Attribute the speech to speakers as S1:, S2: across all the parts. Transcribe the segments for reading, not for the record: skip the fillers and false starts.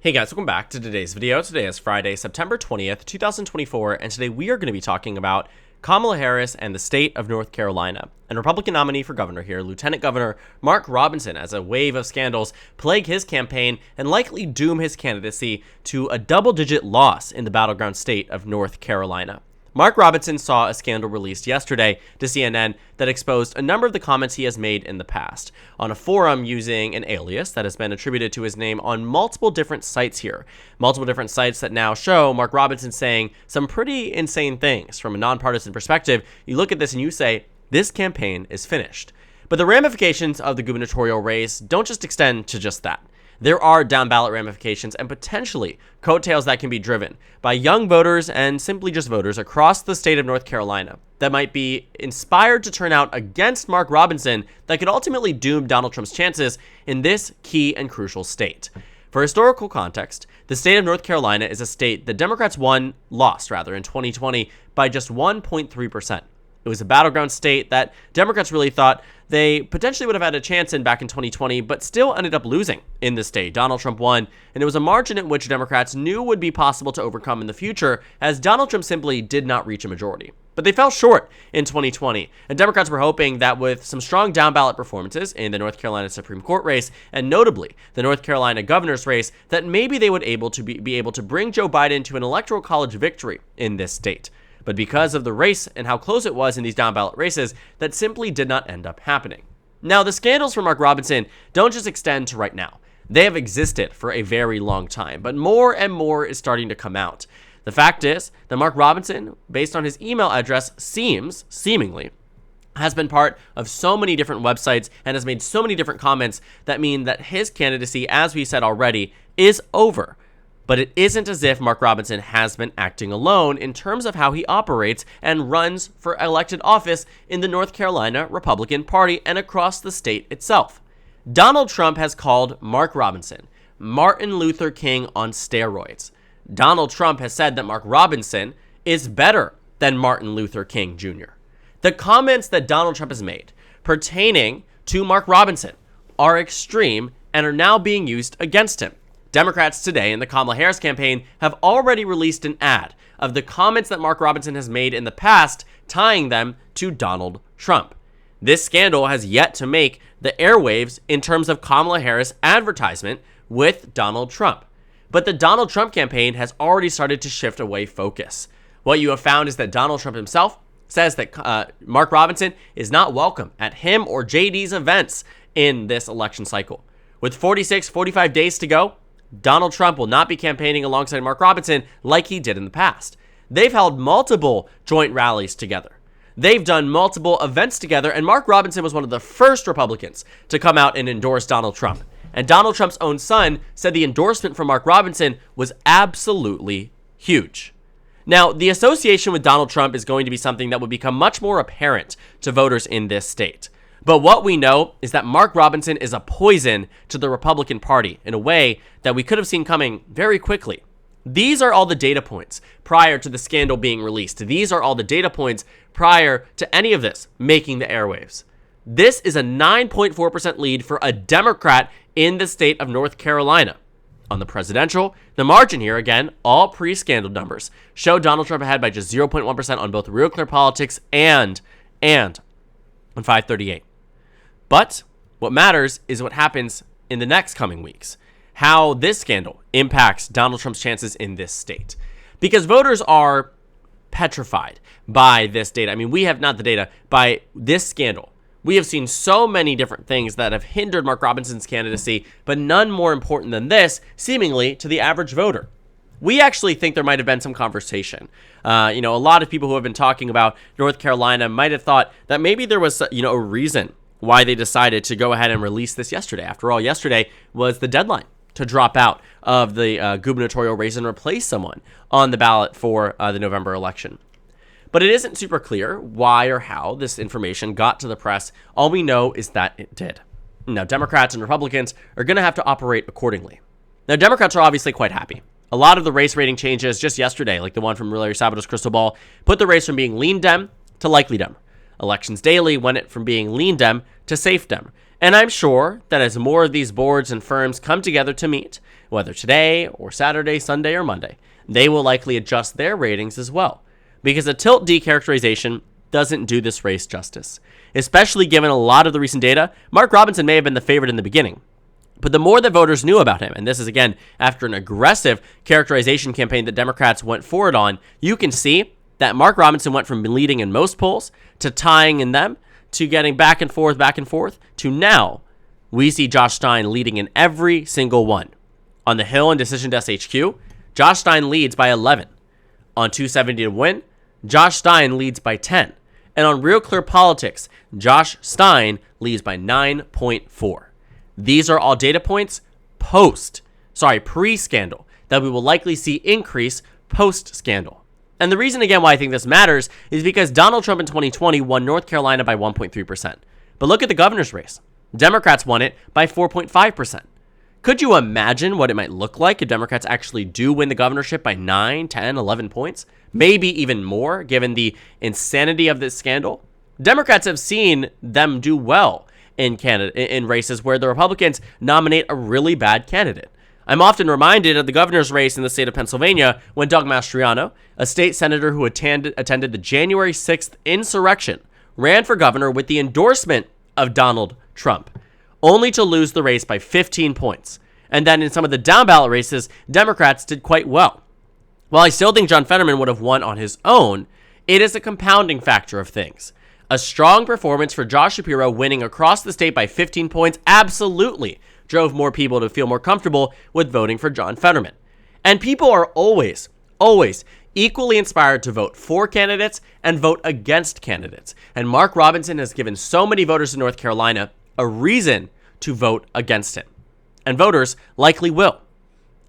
S1: Hey guys, welcome back to today's video. Today is Friday, September 20th, 2024, and today we are going to be talking about Kamala Harris and the state of North Carolina. And Republican nominee for governor here, Lieutenant Governor Mark Robinson, as a wave of scandals plague his campaign and likely doom his candidacy to a double-digit loss in the battleground state of North Carolina. Mark Robinson saw a scandal released yesterday to CNN that exposed a number of the comments he has made in the past on a forum using an alias that has been attributed to his name on multiple different sites here. Multiple different sites that now show Mark Robinson saying some pretty insane things from a nonpartisan perspective. You look at this and you say, this campaign is finished. But the ramifications of the gubernatorial race don't just extend to just that. There are down-ballot ramifications and potentially coattails that can be driven by young voters and simply just voters across the state of North Carolina that might be inspired to turn out against Mark Robinson that could ultimately doom Donald Trump's chances in this key and crucial state. For historical context, the state of North Carolina is a state that Democrats lost in 2020 by just 1.3%. It was a battleground state that Democrats really thought they potentially would have had a chance in back in 2020, but still ended up losing in the state. Donald Trump won, and it was a margin in which Democrats knew would be possible to overcome in the future, as Donald Trump simply did not reach a majority. But they fell short in 2020, and Democrats were hoping that with some strong down-ballot performances in the North Carolina Supreme Court race, and notably the North Carolina governor's race, that maybe they would be able to bring Joe Biden to an electoral college victory in this state. But because of the race and how close it was in these down-ballot races, that simply did not end up happening. Now, the scandals for Mark Robinson don't just extend to right now. They have existed for a very long time, but more and more is starting to come out. The fact is that Mark Robinson, based on his email address, seemingly, has been part of so many different websites and has made so many different comments that mean that his candidacy, as we said already, is over. But it isn't as if Mark Robinson has been acting alone in terms of how he operates and runs for elected office in the North Carolina Republican Party and across the state itself. Donald Trump has called Mark Robinson Martin Luther King on steroids. Donald Trump has said that Mark Robinson is better than Martin Luther King Jr. The comments that Donald Trump has made pertaining to Mark Robinson are extreme and are now being used against him. Democrats today in the Kamala Harris campaign have already released an ad of the comments that Mark Robinson has made in the past, tying them to Donald Trump. This scandal has yet to make the airwaves in terms of Kamala Harris advertisement with Donald Trump. But the Donald Trump campaign has already started to shift away focus. What you have found is that Donald Trump himself says that Mark Robinson is not welcome at him or JD's events in this election cycle. With 45 days to go, Donald Trump will not be campaigning alongside Mark Robinson like he did in the past. They've held multiple joint rallies together. They've done multiple events together, and Mark Robinson was one of the first Republicans to come out and endorse Donald Trump. And Donald Trump's own son said the endorsement from Mark Robinson was absolutely huge. Now, the association with Donald Trump is going to be something that will become much more apparent to voters in this state. But what we know is that Mark Robinson is a poison to the Republican Party in a way that we could have seen coming very quickly. These are all the data points prior to the scandal being released. These are all the data points prior to any of this making the airwaves. This is a 9.4% lead for a Democrat in the state of North Carolina. On the presidential, the margin here, again, all pre-scandal numbers, show Donald Trump ahead by just 0.1% on both Real Clear Politics and on FiveThirtyEight. But what matters is what happens in the next coming weeks, how this scandal impacts Donald Trump's chances in this state. Because voters are petrified by this data. I mean, we have not the data, by this scandal. We have seen so many different things that have hindered Mark Robinson's candidacy, but none more important than this, seemingly, to the average voter. We actually think there might have been some conversation. A lot of people who have been talking about North Carolina might have thought that maybe there was, a reason why they decided to go ahead and release this yesterday. After all, yesterday was the deadline to drop out of the gubernatorial race and replace someone on the ballot for the November election. But it isn't super clear why or how this information got to the press. All we know is that it did. Now, Democrats and Republicans are going to have to operate accordingly. Now, Democrats are obviously quite happy. A lot of the race rating changes just yesterday, like the one from Larry Sabato's crystal ball, put the race from being lean Dem to likely Dem. Elections Daily went it from being lean Dem to safe Dem. And I'm sure that as more of these boards and firms come together to meet, whether today or Saturday, Sunday, or Monday, they will likely adjust their ratings as well. Because a tilt decharacterization doesn't do this race justice. Especially given a lot of the recent data, Mark Robinson may have been the favorite in the beginning. But the more that voters knew about him, and this is again after an aggressive characterization campaign that Democrats went forward on, you can see that Mark Robinson went from leading in most polls to tying in them to getting back and forth to now we see Josh Stein leading in every single one. On the Hill and Decision Desk HQ, Josh Stein leads by 11. On 270 to Win, Josh Stein leads by 10. And on Real Clear Politics, Josh Stein leads by 9.4. These are all data points pre-scandal that we will likely see increase post-scandal. And the reason, again, why I think this matters is because Donald Trump in 2020 won North Carolina by 1.3%. But look at the governor's race. Democrats won it by 4.5%. Could you imagine what it might look like if Democrats actually do win the governorship by 9, 10, 11 points? Maybe even more, given the insanity of this scandal? Democrats have seen them do well in races where the Republicans nominate a really bad candidate. I'm often reminded of the governor's race in the state of Pennsylvania when Doug Mastriano, a state senator who attended the January 6th insurrection, ran for governor with the endorsement of Donald Trump, only to lose the race by 15 points. And then in some of the down-ballot races, Democrats did quite well. While I still think John Fetterman would have won on his own, it is a compounding factor of things. A strong performance for Josh Shapiro winning across the state by 15 points absolutely drove more people to feel more comfortable with voting for John Fetterman. And people are always equally inspired to vote for candidates and vote against candidates. And Mark Robinson has given so many voters in North Carolina a reason to vote against him. And voters likely will.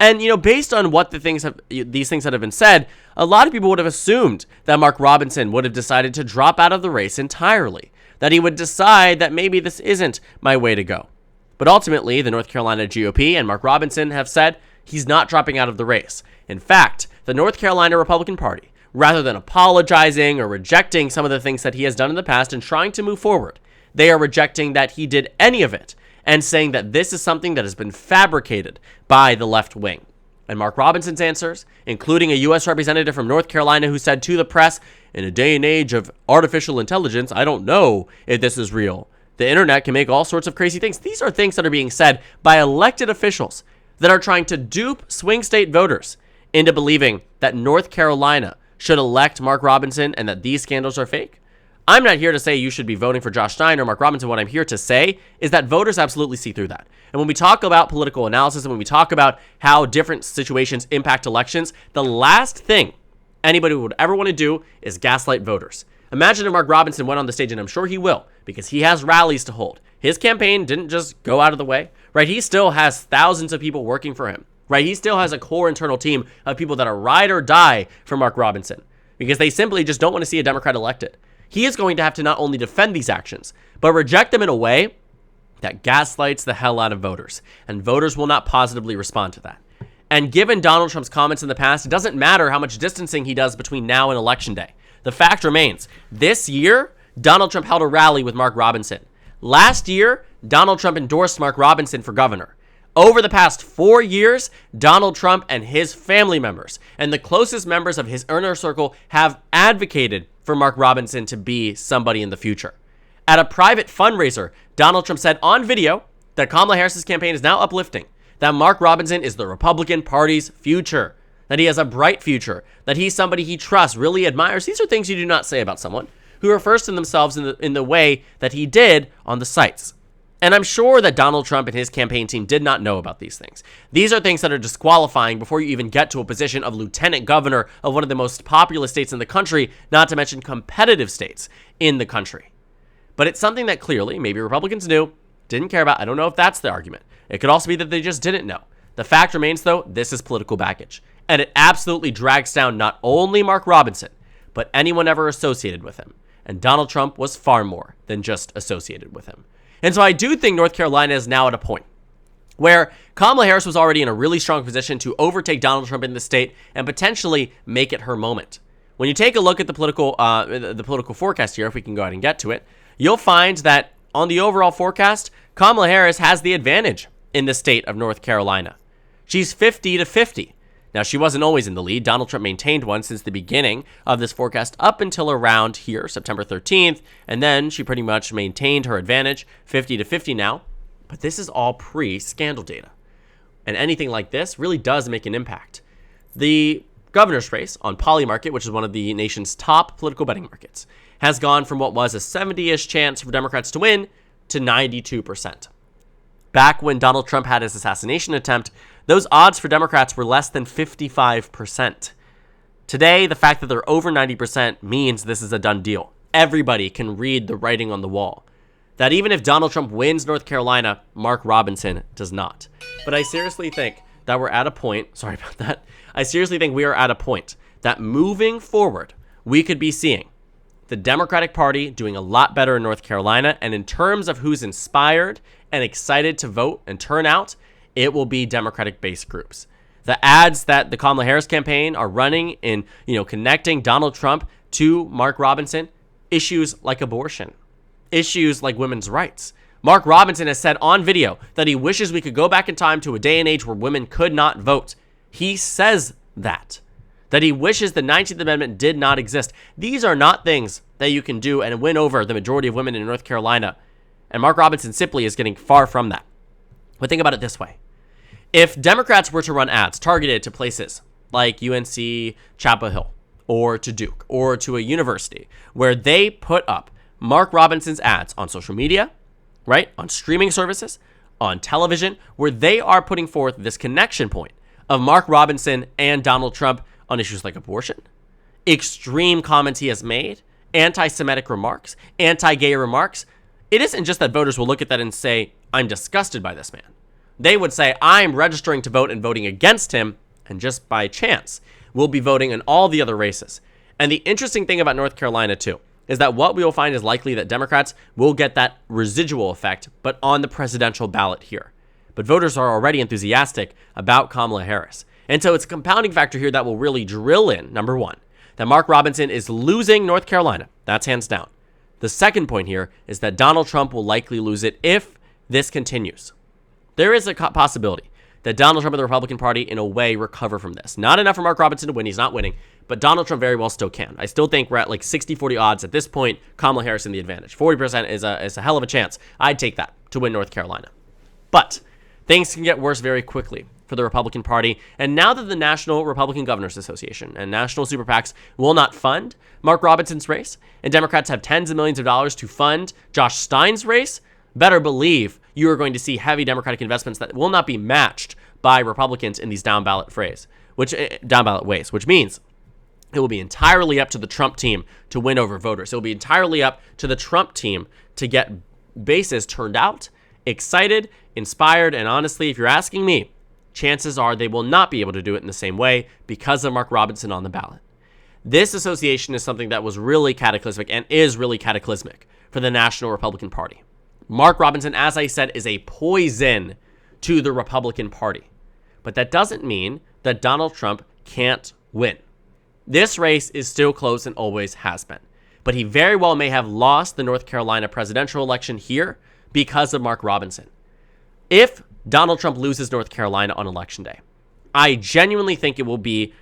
S1: And, based on what these things that have been said, a lot of people would have assumed that Mark Robinson would have decided to drop out of the race entirely, that he would decide that maybe this isn't my way to go. But ultimately, the North Carolina GOP and Mark Robinson have said he's not dropping out of the race. In fact, the North Carolina Republican Party, rather than apologizing or rejecting some of the things that he has done in the past and trying to move forward, they are rejecting that he did any of it and saying that this is something that has been fabricated by the left wing. And Mark Robinson's answers, including a U.S. representative from North Carolina who said to the press, in a day and age of artificial intelligence, I don't know if this is real. The internet can make all sorts of crazy things. These are things that are being said by elected officials that are trying to dupe swing state voters into believing that North Carolina should elect Mark Robinson and that these scandals are fake. I'm not here to say you should be voting for Josh Stein or Mark Robinson. What I'm here to say is that voters absolutely see through that. And when we talk about political analysis and when we talk about how different situations impact elections, the last thing anybody would ever want to do is gaslight voters. Imagine if Mark Robinson went on the stage, and I'm sure he will, because he has rallies to hold. His campaign didn't just go out of the way, right? He still has thousands of people working for him, right? He still has a core internal team of people that are ride or die for Mark Robinson because they simply just don't want to see a Democrat elected. He is going to have to not only defend these actions, but reject them in a way that gaslights the hell out of voters. And voters will not positively respond to that. And given Donald Trump's comments in the past, it doesn't matter how much distancing he does between now and Election Day. The fact remains, this year, Donald Trump held a rally with Mark Robinson. Last year, Donald Trump endorsed Mark Robinson for governor. Over the past 4 years, Donald Trump and his family members and the closest members of his inner circle have advocated for Mark Robinson to be somebody in the future. At a private fundraiser, Donald Trump said on video that Kamala Harris's campaign is now uplifting, that Mark Robinson is the Republican Party's future, that he has a bright future, that he's somebody he trusts, really admires. These are things you do not say about someone who refers to themselves in the way that he did on the sites. And I'm sure that Donald Trump and his campaign team did not know about these things. These are things that are disqualifying before you even get to a position of lieutenant governor of one of the most populous states in the country, not to mention competitive states in the country. But it's something that clearly maybe Republicans knew, didn't care about. I don't know if that's the argument. It could also be that they just didn't know. The fact remains, though, this is political baggage. And it absolutely drags down not only Mark Robinson, but anyone ever associated with him. And Donald Trump was far more than just associated with him. And so I do think North Carolina is now at a point where Kamala Harris was already in a really strong position to overtake Donald Trump in the state and potentially make it her moment. When you take a look at the political forecast here, if we can go ahead and get to it, you'll find that on the overall forecast, Kamala Harris has the advantage in the state of North Carolina. She's 50-50. Now, she wasn't always in the lead. Donald Trump maintained one since the beginning of this forecast up until around here, September 13th, and then she pretty much maintained her advantage, 50-50 now. But this is all pre-scandal data. And anything like this really does make an impact. The governor's race on Polymarket, which is one of the nation's top political betting markets, has gone from what was a 70-ish chance for Democrats to win to 92%. Back when Donald Trump had his assassination attempt, those odds for Democrats were less than 55%. Today, the fact that they're over 90% means this is a done deal. Everybody can read the writing on the wall. That even if Donald Trump wins North Carolina, Mark Robinson does not. But I seriously think that we're at a point, sorry about that, I seriously think we are at a point that moving forward, we could be seeing the Democratic Party doing a lot better in North Carolina, and in terms of who's inspired and excited to vote and turn out, it will be Democratic-based groups. The ads that the Kamala Harris campaign are running in, connecting Donald Trump to Mark Robinson, issues like abortion, issues like women's rights. Mark Robinson has said on video that he wishes we could go back in time to a day and age where women could not vote. He says that he wishes the 19th Amendment did not exist. These are not things that you can do and win over the majority of women in North Carolina. And Mark Robinson simply is getting far from that. But think about it this way. If Democrats were to run ads targeted to places like UNC Chapel Hill or to Duke or to a university where they put up Mark Robinson's ads on social media, right, on streaming services, on television, where they are putting forth this connection point of Mark Robinson and Donald Trump on issues like abortion, extreme comments he has made, anti-Semitic remarks, anti-gay remarks, it isn't just that voters will look at that and say, I'm disgusted by this man. They would say, I'm registering to vote and voting against him, and just by chance, we'll be voting in all the other races. And the interesting thing about North Carolina, too, is that what we will find is likely that Democrats will get that residual effect, but on the presidential ballot here. But voters are already enthusiastic about Kamala Harris. And so it's a compounding factor here that will really drill in, number one, that Mark Robinson is losing North Carolina. That's hands down. The second point here is that Donald Trump will likely lose it if this continues. There is a possibility that Donald Trump and the Republican Party, in a way, recover from this. Not enough for Mark Robinson to win. He's not winning. But Donald Trump very well still can. I still think we're at like 60-40 odds at this point. Kamala Harris in the advantage. 40% is a hell of a chance. I'd take that to win North Carolina. But things can get worse very quickly for the Republican Party. And now that the National Republican Governors Association and national super PACs will not fund Mark Robinson's race, and Democrats have tens of millions of dollars to fund Josh Stein's race, better believe you are going to see heavy Democratic investments that will not be matched by Republicans in these down ballot ways, which means it will be entirely up to the Trump team to win over voters. It will be entirely up to the Trump team to get bases turned out, excited, inspired, and honestly, if you're asking me, chances are they will not be able to do it in the same way because of Mark Robinson on the ballot. This association is something that was really cataclysmic and is really cataclysmic for the National Republican Party. Mark Robinson, as I said, is a poison to the Republican Party. But that doesn't mean that Donald Trump can't win. This race is still close and always has been. But he very well may have lost the North Carolina presidential election here because of Mark Robinson. If Donald Trump loses North Carolina on Election Day, I genuinely think it will be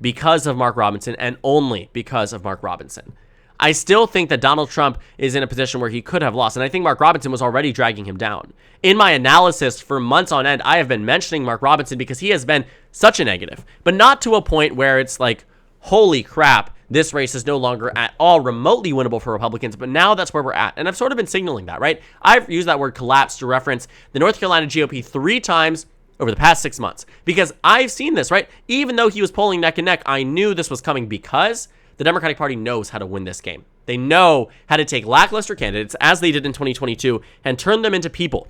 S1: because of Mark Robinson and only because of Mark Robinson. I still think that Donald Trump is in a position where he could have lost, and I think Mark Robinson was already dragging him down. In my analysis for months on end, I have been mentioning Mark Robinson because he has been such a negative, but not to a point where it's like, holy crap, this race is no longer at all remotely winnable for Republicans, but now that's where we're at. And I've sort of been signaling that, right? I've used that word collapse to reference the North Carolina GOP 3 times over the past 6 months because I've seen this, right? Even though he was polling neck and neck, I knew this was coming because the Democratic Party knows how to win this game. They know how to take lackluster candidates, as they did in 2022, and turn them into people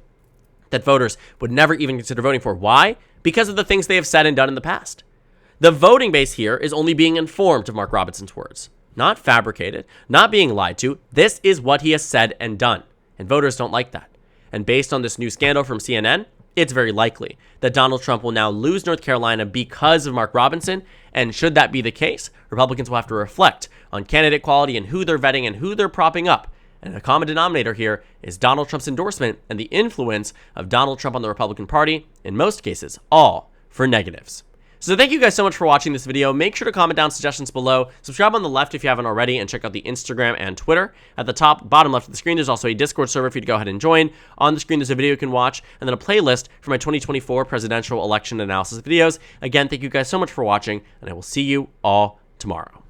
S1: that voters would never even consider voting for. Why? Because of the things they have said and done in the past. The voting base here is only being informed of Mark Robinson's words, not fabricated, not being lied to. This is what he has said and done, and voters don't like that. And based on this new scandal from CNN, it's very likely that Donald Trump will now lose North Carolina because of Mark Robinson, and should that be the case, Republicans will have to reflect on candidate quality and who they're vetting and who they're propping up And the common denominator here is Donald Trump's endorsement and the influence of Donald Trump on the Republican Party, in most cases, all for negatives. So thank you guys so much for watching this video. Make sure to comment down suggestions below. Subscribe on the left if you haven't already, and check out the Instagram and Twitter. At the top, bottom left of the screen, there's also a Discord server for you to go ahead and join. On the screen, there's a video you can watch, and then a playlist for my 2024 presidential election analysis videos. Again, thank you guys so much for watching, and I will see you all tomorrow.